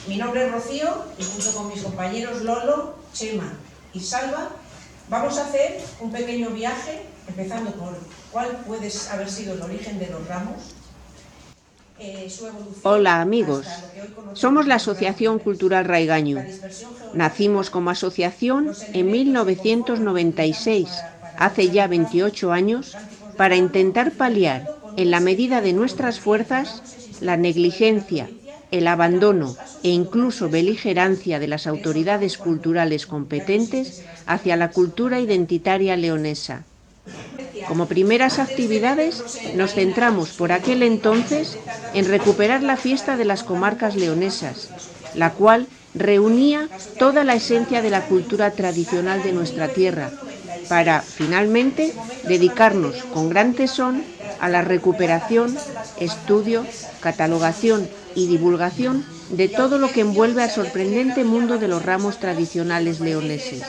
Mi nombre es Rocío y junto con mis compañeros Lolo, Chema y Salva vamos a hacer un pequeño viaje, empezando por cuál puede haber sido el origen de los ramos. Hola amigos, somos la Asociación Cultural Raigaño. Nacimos como asociación en 1996, hace ya 28 años, para intentar paliar, en la medida de nuestras fuerzas, la negligencia, el abandono e incluso beligerancia de las autoridades culturales competentes hacia la cultura identitaria leonesa. Como primeras actividades, nos centramos por aquel entonces en recuperar la fiesta de las comarcas leonesas, la cual reunía toda la esencia de la cultura tradicional de nuestra tierra, para, finalmente, dedicarnos con gran tesón a la recuperación, estudio, catalogación y divulgación de todo lo que envuelve al sorprendente mundo de los ramos tradicionales leoneses.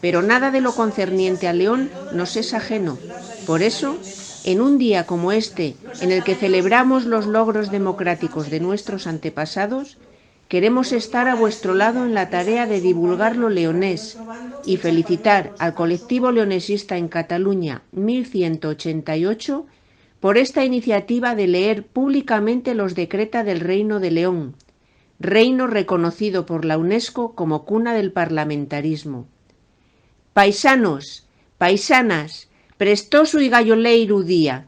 Pero nada de lo concerniente a León nos es ajeno. Por eso, en un día como este, en el que celebramos los logros democráticos de nuestros antepasados, queremos estar a vuestro lado en la tarea de divulgar lo leonés y felicitar al colectivo leonesista en Cataluña 1188 por esta iniciativa de leer públicamente los decreta del Reino de León, reino reconocido por la UNESCO como cuna del parlamentarismo. Paisanos, paisanas, prestoso y galloleiru día.